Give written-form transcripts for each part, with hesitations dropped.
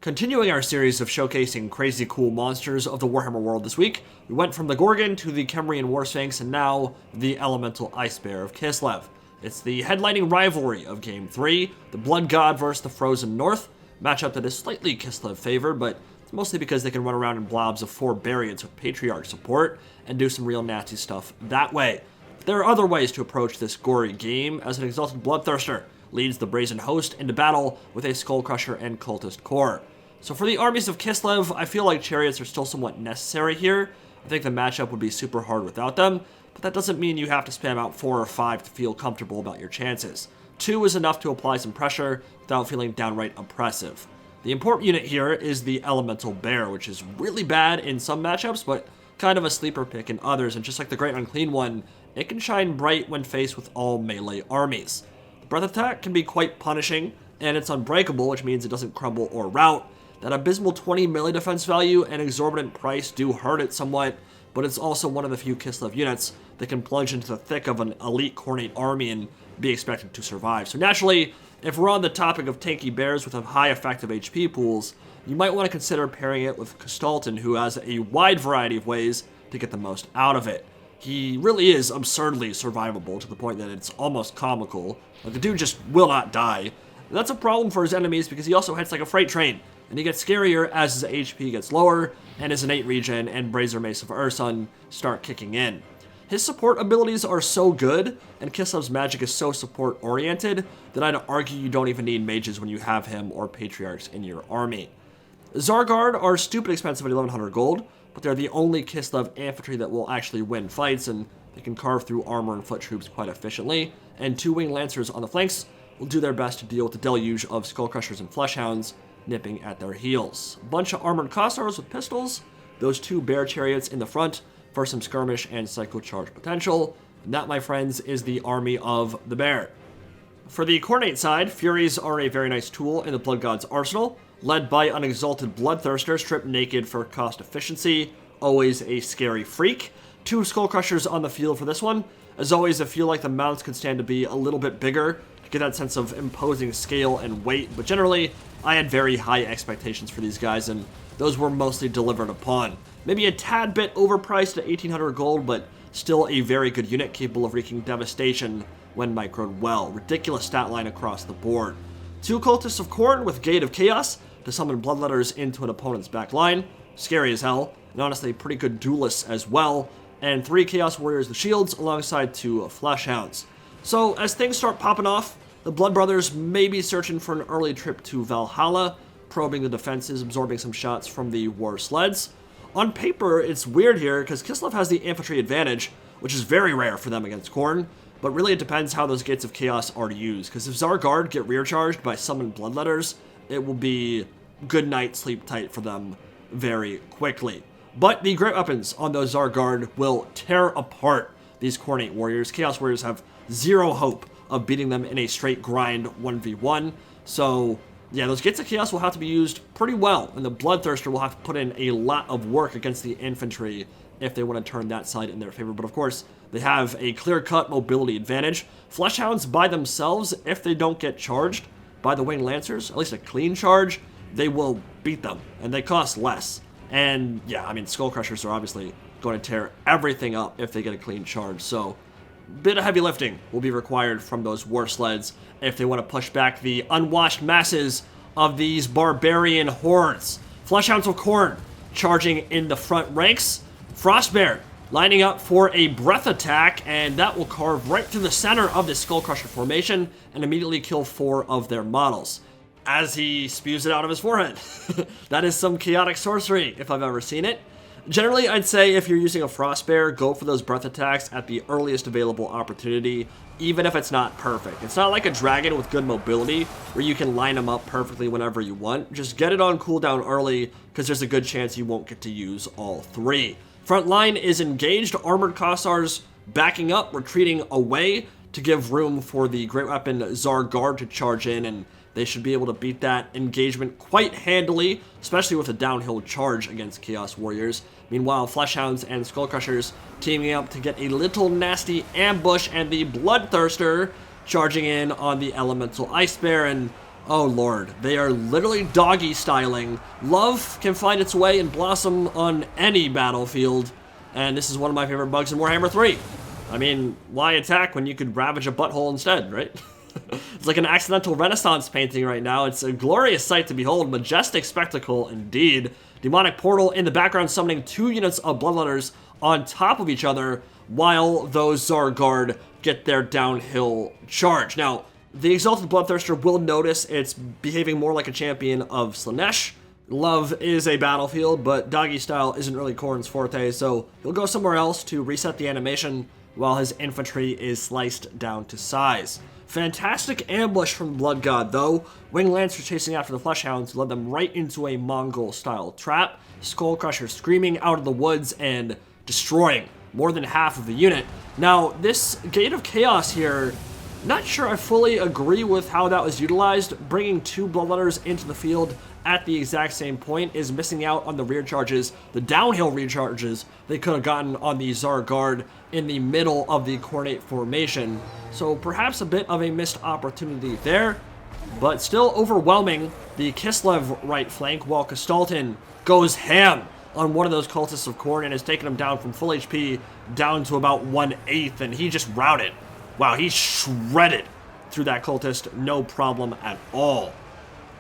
Continuing our series of showcasing crazy cool monsters of the Warhammer world this week, we went from the Gorgon to the Khemrian War Sphinx and now the Elemental Ice Bear of Kislev. It's the headlining rivalry of Game 3, the Blood God versus the Frozen North, matchup that is slightly Kislev favored, but it's mostly because they can run around in blobs of 4 Barians with Patriarch support and do some real nasty stuff that way. But there are other ways to approach this gory game, as an exalted Bloodthirster leads the Brazen Host into battle with a Skullcrusher and Cultist core. So for the armies of Kislev, I feel like chariots are still somewhat necessary here. I think the matchup would be super hard without them, but that doesn't mean you have to spam out 4 or 5 to feel comfortable about your chances. 2 is enough to apply some pressure without feeling downright oppressive. The important unit here is the Elemental Bear, which is really bad in some matchups, but kind of a sleeper pick in others, and just like the Great Unclean One, it can shine bright when faced with all melee armies. The Breath Attack can be quite punishing, and it's unbreakable, which means it doesn't crumble or rout. That abysmal 20 melee defense value and exorbitant price do hurt it somewhat, but it's also one of the few Kislev units that can plunge into the thick of an elite Khornate army and be expected to survive. So naturally, if we're on the topic of tanky bears with high effective HP pools, you might want to consider pairing it with Kostaltyn, who has a wide variety of ways to get the most out of it. He really is absurdly survivable to the point that it's almost comical. Like, the dude just will not die. And that's a problem for his enemies because he also hits like a freight train, and he gets scarier as his HP gets lower and his innate regen and Brazier Mace of Ursun start kicking in. His support abilities are so good, and Kislev's magic is so support-oriented, that I'd argue you don't even need mages when you have him or Patriarchs in your army. Zargard are stupid expensive at 1100 gold, but they're the only Kislev infantry that will actually win fights, and they can carve through armor and foot troops quite efficiently, and 2 winged lancers on the flanks will do their best to deal with the deluge of Skullcrushers and Fleshhounds nipping at their heels. A bunch of armored Kossars with pistols, those 2 bear chariots in the front for some skirmish and psycho charge potential, and that, my friends, is the army of the bear. For the Khornate side, Furies are a very nice tool in the Blood God's arsenal, led by an exalted Bloodthirster stripped naked for cost efficiency, always a scary freak. 2 Skullcrushers on the field for this one. As always, I feel like the mounts could stand to be a little bit bigger to get that sense of imposing scale and weight, but generally, I had very high expectations for these guys, and those were mostly delivered upon. Maybe a tad bit overpriced at 1800 gold, but still a very good unit capable of wreaking devastation when microed well. Ridiculous stat line across the board. 2 Cultists of Khorne with Gate of Chaos to summon Bloodletters into an opponent's back line. Scary as hell, and honestly pretty good duelists as well. And 3 Chaos Warriors with shields alongside 2 Fleshhounds. So as things start popping off, the Blood Brothers may be searching for an early trip to Valhalla, probing the defenses, absorbing some shots from the war sleds. On paper, it's weird here because Kislev has the infantry advantage, which is very rare for them against Khorne, but really it depends how those Gates of Chaos are used, because if Zargard get rear charged by summoned Bloodletters, it will be good night, sleep tight for them very quickly. But the great weapons on those Zargard will tear apart these Khornate warriors. Chaos Warriors have zero hope of beating them in a straight grind 1v1. So yeah, those Gates of Chaos will have to be used pretty well, and the Bloodthirster will have to put in a lot of work against the infantry if they want to turn that side in their favor. But of course, they have a clear-cut mobility advantage. Fleshhounds by themselves, if they don't get charged by the Winged Lancers, at least a clean charge, they will beat them, and they cost less. And yeah, I mean, Skullcrushers are obviously going to tear everything up if they get a clean charge, so bit of heavy lifting will be required from those war sleds if they want to push back the unwashed masses of these barbarian hordes. Fleshhounds of Khorne charging in the front ranks. Frostbear lining up for a breath attack, and that will carve right through the center of this Skullcrusher formation and immediately kill 4 of their models as he spews it out of his forehead. That is some chaotic sorcery if I've ever seen it. Generally, I'd say if you're using a Frostbear, go for those breath attacks at the earliest available opportunity, even if it's not perfect. It's not like a dragon with good mobility, where you can line them up perfectly whenever you want. Just get it on cooldown early, because there's a good chance you won't get to use all 3. Front line is engaged, armored Kossars backing up, retreating away to give room for the great weapon Zargard to charge in, and they should be able to beat that engagement quite handily, especially with a downhill charge against Chaos Warriors. Meanwhile, Fleshhounds and Skullcrushers teaming up to get a little nasty ambush, and the Bloodthirster charging in on the Elemental Ice Bear, and Oh lord, they are literally doggy styling. Love can find its way and blossom on any battlefield, and this is one of my favorite bugs in Warhammer 3. I mean, why attack when you could ravage a butthole instead, right? It's like an accidental Renaissance painting right now. It's a glorious sight to behold, majestic spectacle indeed. Demonic portal in the background summoning 2 units of Bloodletters on top of each other while those Zargard get their downhill charge. Now, the Exalted Bloodthirster will notice it's behaving more like a champion of Slaanesh. Love is a battlefield, but doggy style isn't really Khorne's forte, so he'll go somewhere else to reset the animation while his infantry is sliced down to size. Fantastic ambush from the Blood God, though. Wing Lancers chasing after the Fleshhounds led them right into a Mongol-style trap. Skullcrushers screaming out of the woods and destroying more than half of the unit. Now, this Gate of Chaos here, not sure I fully agree with how that was utilized. Bringing 2 Bloodletters into the field at the exact same point is missing out on the rear charges, the downhill recharges they could have gotten on the Zargard in the middle of the Khornate formation. So perhaps a bit of a missed opportunity there, but still overwhelming the Kislev right flank, while Kostaltyn goes ham on one of those cultists of Khorne and has taken him down from full HP down to about 1/8, and he just routed. Wow, he shredded through that cultist, no problem at all.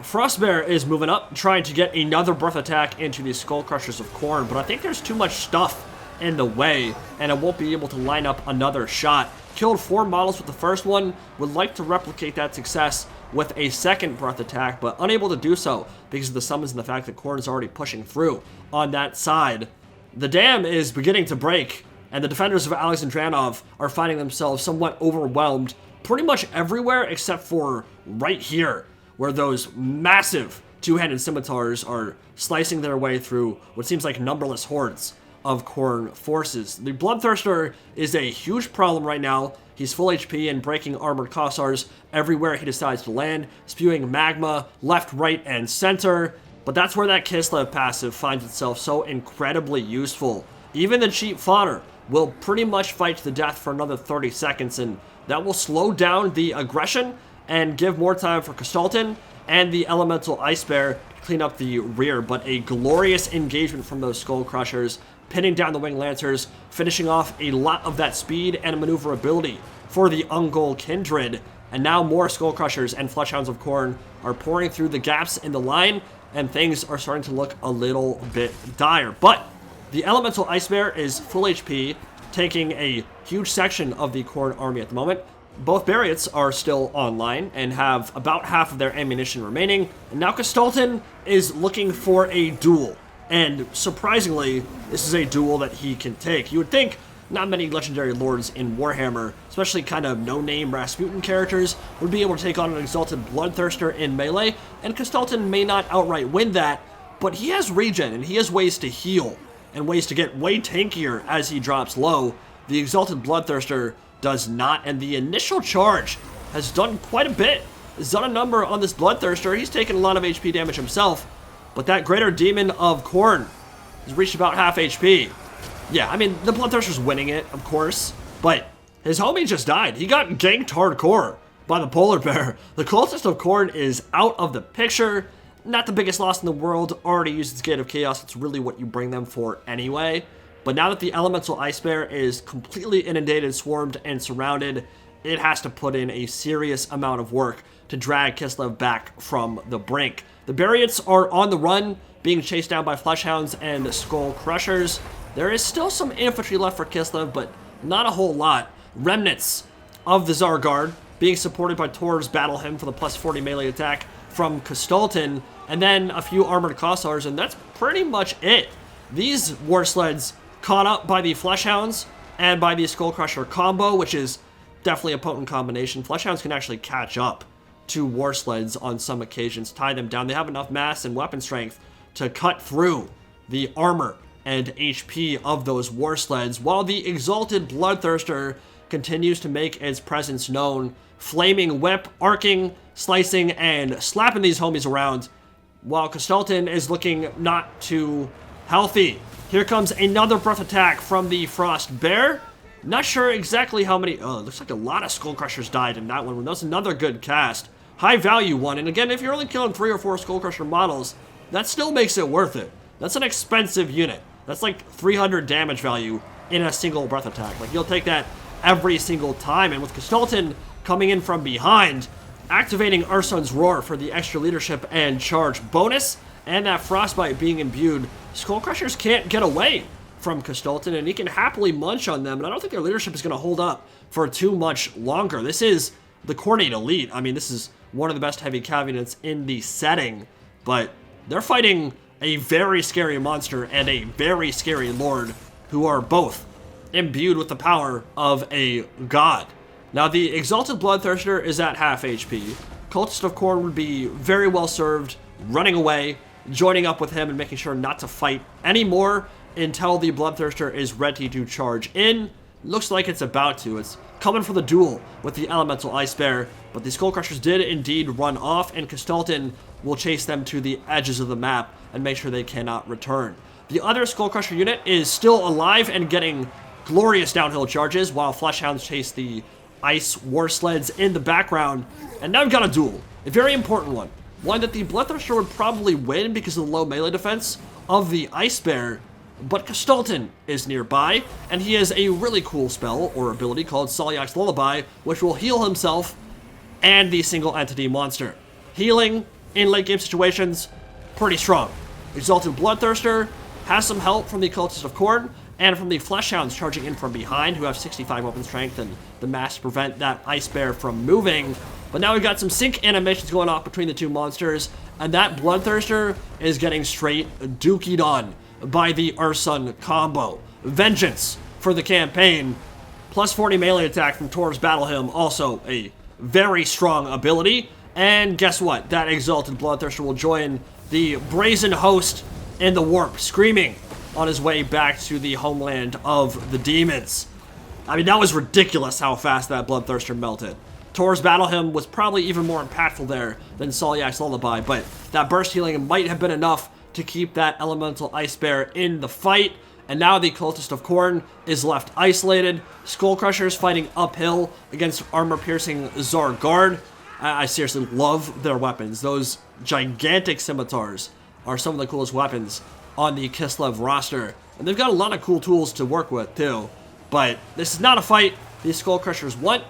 Frostbear is moving up, trying to get another breath attack into the Skullcrushers of Khorne, but I think there's too much stuff in the way, and it won't be able to line up another shot. Killed 4 models with the first one, would like to replicate that success with a second breath attack, but unable to do so because of the summons and the fact that Khorne is already pushing through on that side. The dam is beginning to break, and the defenders of Alexandranov are finding themselves somewhat overwhelmed pretty much everywhere except for right here, where those massive 2-handed scimitars are slicing their way through what seems like numberless hordes of Khorne forces. The Bloodthirster is a huge problem right now. He's full HP and breaking armored Kossars everywhere he decides to land, spewing magma left, right, and center. But that's where that Kislev passive finds itself so incredibly useful. Even the cheap fodder will pretty much fight to the death for another 30 seconds, and that will slow down the aggression and give more time for Kostaltyn and the Elemental Ice Bear to clean up the rear. But a glorious engagement from those Skullcrushers, pinning down the Wing Lancers, finishing off a lot of that speed and maneuverability for the Ungol Kindred. And now more Skullcrushers and Fleshhounds of Khorne are pouring through the gaps in the line, and things are starting to look a little bit dire. But the Elemental Ice Bear is full HP, taking a huge section of the Khorne army at the moment. Both Bariots are still online and have about half of their ammunition remaining. And now Kostaltyn is looking for a duel. And surprisingly, this is a duel that he can take. You would think not many legendary lords in Warhammer, especially kind of no-name Rasputin characters, would be able to take on an Exalted Bloodthirster in melee, and Kostaltyn may not outright win that, but he has regen and he has ways to heal and ways to get way tankier as he drops low. The Exalted Bloodthirster does not, and the initial charge has done quite a bit. Has done a number on this Bloodthirster. He's taken a lot of HP damage himself, but that Greater Demon of Khorne has reached about half HP. Yeah, I mean, the Bloodthirster's winning it, of course, but his homie just died. He got ganked hardcore by the Polar Bear. The Cultist of Khorne is out of the picture. Not the biggest loss in the world. Already used its Gate of Chaos. It's really what you bring them for anyway. But now that the Elemental Ice Bear is completely inundated, swarmed, and surrounded, it has to put in a serious amount of work to drag Kislev back from the brink. The Bariots are on the run, being chased down by Fleshhounds and Skullcrushers. There is still some infantry left for Kislev, but not a whole lot. Remnants of the Zargard being supported by Tor's Battle Hymn for the plus 40 melee attack from Kostaltyn, and then a few armored Kossars, and that's pretty much it. These war sleds caught up by the Fleshhounds and by the Skullcrusher combo, which is definitely a potent combination. Fleshhounds can actually catch up to war sleds on some occasions, tie them down. They have enough mass and weapon strength to cut through the armor and HP of those war sleds, while the Exalted Bloodthirster continues to make its presence known, flaming whip, arcing, slicing, and slapping these homies around, while Kostaltyn is looking not too healthy. Here comes another breath attack from the Frost Bear. Not sure exactly how many. Oh, it looks like a lot of Skullcrushers died in that one. That was another good cast. high value one. And again, if you're only killing 3 or 4 Skullcrusher models, that still makes it worth it. That's an expensive unit. That's like 300 damage value in a single breath attack. Like, you'll take that every single time. And with Kostaltyn coming in from behind, activating Ursun's Roar for the extra leadership and charge bonus, and that Frostbite being imbued, Skullcrushers can't get away from Kostaltyn, and he can happily munch on them, and I don't think their leadership is going to hold up for too much longer. This is the Khorne Elite. I mean, this is one of the best heavy cav units in the setting, but they're fighting a very scary monster and a very scary lord who are both imbued with the power of a god. Now, the Exalted Bloodthirster is at half HP. Cultist of Khorne would be very well served running away, joining up with him and making sure not to fight anymore until the Bloodthirster is ready to charge in. Looks like it's about to. It's coming for the duel with the Elemental Ice Bear, but the Skullcrushers did indeed run off, and Kostaltyn will chase them to the edges of the map and make sure they cannot return. The other Skullcrusher unit is still alive and getting glorious downhill charges, while Fleshhounds chase the Ice War Sleds in the background. And now we've got a duel, a very important one. One that the Bloodthirster would probably win because of the low melee defense of the Ice Bear, but Kostaltyn is nearby, and he has a really cool spell or ability called Salyak's Lullaby, which will heal himself and the single entity monster. Healing in late game situations, pretty strong. Exalted Bloodthirster has some help from the Cultist of Khorne and from the Fleshhounds charging in from behind, who have 65 weapon strength and the mass to prevent that Ice Bear from moving. But now we've got some sync animations going off between the two monsters, and that Bloodthirster is getting straight dookied on by the Ursun combo. Vengeance for the campaign, plus 40 melee attack from Tor's Battle Hymn, also a very strong ability. And guess what? That Exalted Bloodthirster will join the Brazen Host in the Warp, screaming on his way back to the homeland of the demons. I mean, that was ridiculous how fast that Bloodthirster melted. Tor's Battle Hymn was probably even more impactful there than Salyak's Lullaby, but that burst healing might have been enough to keep that Elemental Ice Bear in the fight. And now the Cultist of Khorne is left isolated. Skullcrushers fighting uphill against armor-piercing Zargard. I seriously love their weapons. Those gigantic scimitars are some of the coolest weapons on the Kislev roster. And they've got a lot of cool tools to work with too. But this is not a fight these Skullcrushers want,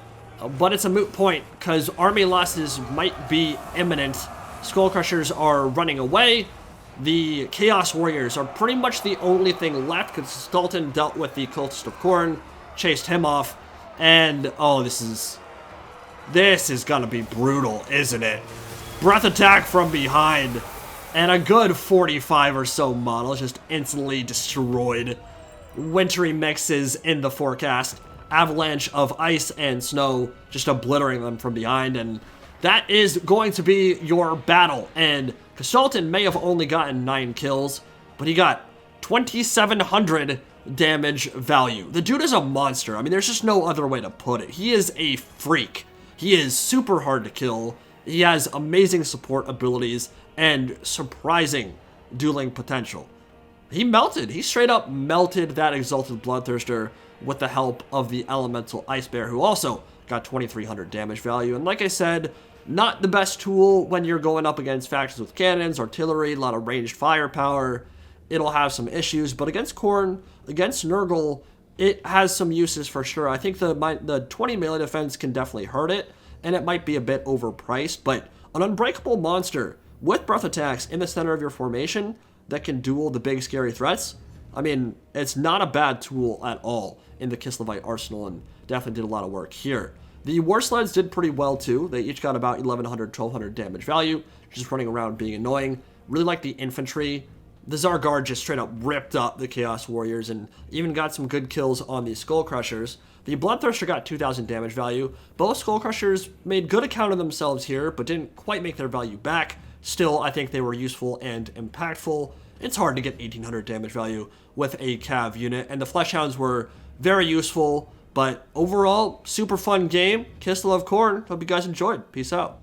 but it's a moot point because army losses might be imminent. Skullcrushers are running away. The Chaos Warriors are pretty much the only thing left because Kostaltyn dealt with the Cultist of Khorne, chased him off, and oh, this is gonna be brutal, isn't it? Breath attack from behind, and a good 45 or so models just instantly destroyed. Wintry mixes in the forecast, avalanche of ice and snow just obliterating them from behind, and that is going to be your battle. And Kostaltyn may have only gotten 9 kills, but he got 2,700 damage value. The dude is a monster. I mean, there's just no other way to put it. He is a freak. He is super hard to kill. He has amazing support abilities and surprising dueling potential. He melted. He straight up melted that Exalted Bloodthirster with the help of the Elemental Ice Bear, who also got 2,300 damage value. And like I said, not the best tool when you're going up against factions with cannons, artillery, a lot of ranged firepower. It'll have some issues, but against Khorne, against Nurgle, it has some uses for sure. I think the 20 melee defense can definitely hurt it, and it might be a bit overpriced, but an unbreakable monster with breath attacks in the center of your formation that can duel the big scary threats, I mean, it's not a bad tool at all in the Kislevite arsenal, and definitely did a lot of work here. The War Sleds did pretty well too. They each got about 1,100, 1,200 damage value, just running around being annoying. Really like the infantry. The Zargard just straight up ripped up the Chaos Warriors and even got some good kills on the Skullcrushers. The Bloodthirster got 2,000 damage value. Both Skullcrushers made good account of themselves here, but didn't quite make their value back. Still, I think they were useful and impactful. It's hard to get 1,800 damage value with a cav unit, and the Fleshhounds were very useful. But overall, super fun game. Kislev of Khorne. Hope you guys enjoyed. Peace out.